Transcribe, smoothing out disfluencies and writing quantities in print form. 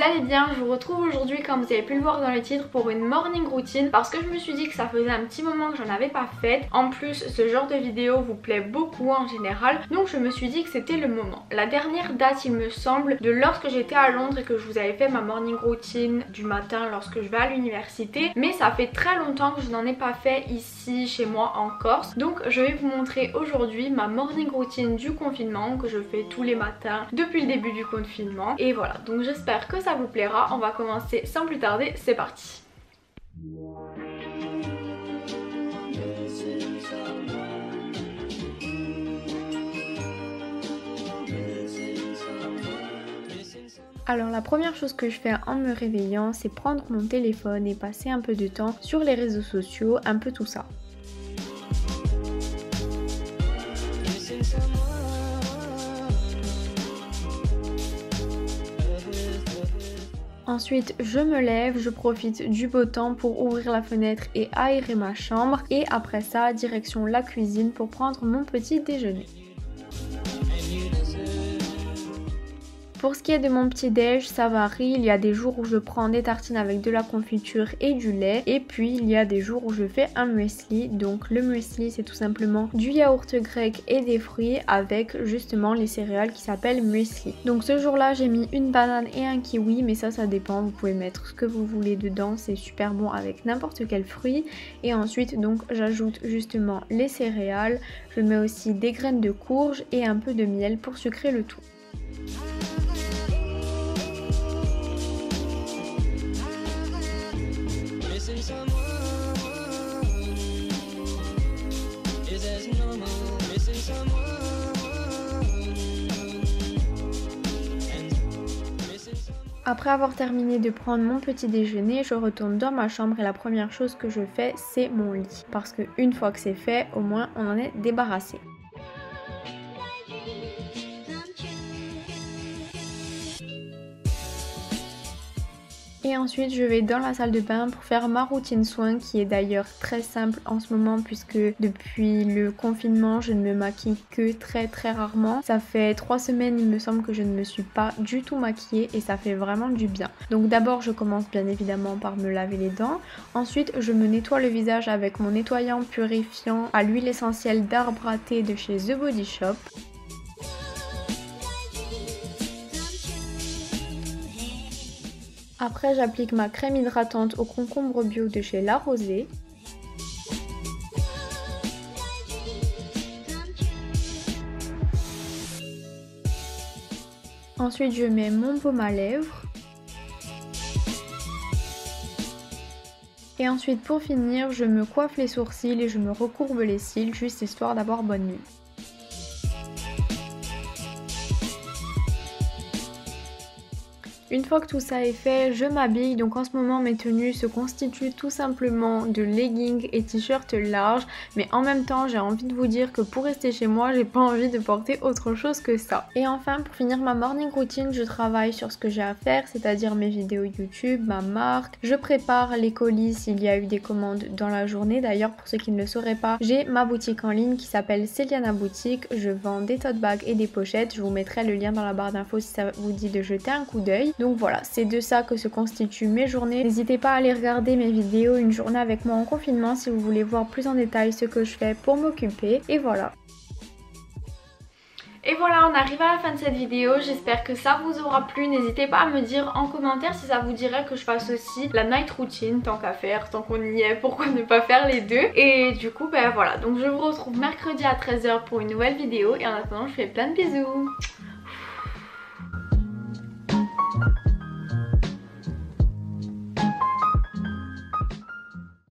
allez bien. Je vous retrouve aujourd'hui, comme vous avez pu le voir dans le titre, pour une morning routine parce que je me suis dit que ça faisait un petit moment que j'en avais pas fait. En plus, ce genre de vidéo vous plaît beaucoup en général, donc je me suis dit que c'était le moment. La dernière date, il me semble, de lorsque j'étais à Londres et que je vous avais fait ma morning routine du matin lorsque je vais à l'université, mais ça fait très longtemps que je n'en ai pas fait ici chez moi en Corse, donc je vais vous montrer aujourd'hui ma morning routine du confinement que je fais tous les matins depuis le début du confinement. Et voilà, donc j'espère que ça vous plaira. On va commencer sans plus tarder, c'est parti. Alors la première chose que je fais en me réveillant, c'est prendre mon téléphone et passer un peu de temps sur les réseaux sociaux, un peu tout ça. Ensuite, je me lève, je profite du beau temps pour ouvrir la fenêtre et aérer ma chambre. Et après ça, direction la cuisine pour prendre mon petit déjeuner. Pour ce qui est de mon petit déj, ça varie. Il y a des jours où je prends des tartines avec de la confiture et du lait. Et puis il y a des jours où je fais un muesli. Donc le muesli, c'est tout simplement du yaourt grec et des fruits avec justement les céréales qui s'appellent muesli. Donc ce jour-là, j'ai mis une banane et un kiwi, mais ça dépend. Vous pouvez mettre ce que vous voulez dedans. C'est super bon avec n'importe quel fruit. Et ensuite, donc j'ajoute justement les céréales. Je mets aussi des graines de courge et un peu de miel pour sucrer le tout. Après avoir terminé de prendre mon petit déjeuner, je retourne dans ma chambre et la première chose que je fais, c'est mon lit. Parce qu'une fois que c'est fait, au moins on en est débarrassé. Et ensuite je vais dans la salle de bain pour faire ma routine soin qui est d'ailleurs très simple en ce moment puisque depuis le confinement je ne me maquille que très rarement. Ça fait 3 semaines il me semble que je ne me suis pas du tout maquillée et ça fait vraiment du bien. Donc d'abord je commence bien évidemment par me laver les dents. Ensuite je me nettoie le visage avec mon nettoyant purifiant à l'huile essentielle d'arbre à thé de chez The Body Shop. Après j'applique ma crème hydratante au concombre bio de chez La Rosée. Ensuite je mets mon baume à lèvres. Et ensuite pour finir je me coiffe les sourcils et je me recourbe les cils juste histoire d'avoir bonne nuit. Une fois que tout ça est fait, je m'habille. Donc en ce moment mes tenues se constituent tout simplement de leggings et t-shirts larges. Mais en même temps j'ai envie de vous dire que pour rester chez moi j'ai pas envie de porter autre chose que ça. Et enfin pour finir ma morning routine, je travaille sur ce que j'ai à faire, c'est-à-dire mes vidéos YouTube, ma marque. Je prépare les colis s'il y a eu des commandes dans la journée. D'ailleurs pour ceux qui ne le sauraient pas, j'ai ma boutique en ligne qui s'appelle Celiana Boutique. Je vends des tote bags et des pochettes. Je vous mettrai le lien dans la barre d'infos si ça vous dit de jeter un coup d'œil. Donc voilà, c'est de ça que se constituent mes journées. N'hésitez pas à aller regarder mes vidéos une journée avec moi en confinement si vous voulez voir plus en détail ce que je fais pour m'occuper. Et voilà. Et voilà, on arrive à la fin de cette vidéo, j'espère que ça vous aura plu. N'hésitez pas à me dire en commentaire si ça vous dirait que je fasse aussi la night routine, tant qu'à faire, tant qu'on y est, pourquoi ne pas faire les deux. Et du coup, ben voilà, donc je vous retrouve mercredi à 13 h pour une nouvelle vidéo. Et en attendant, je vous fais plein de bisous.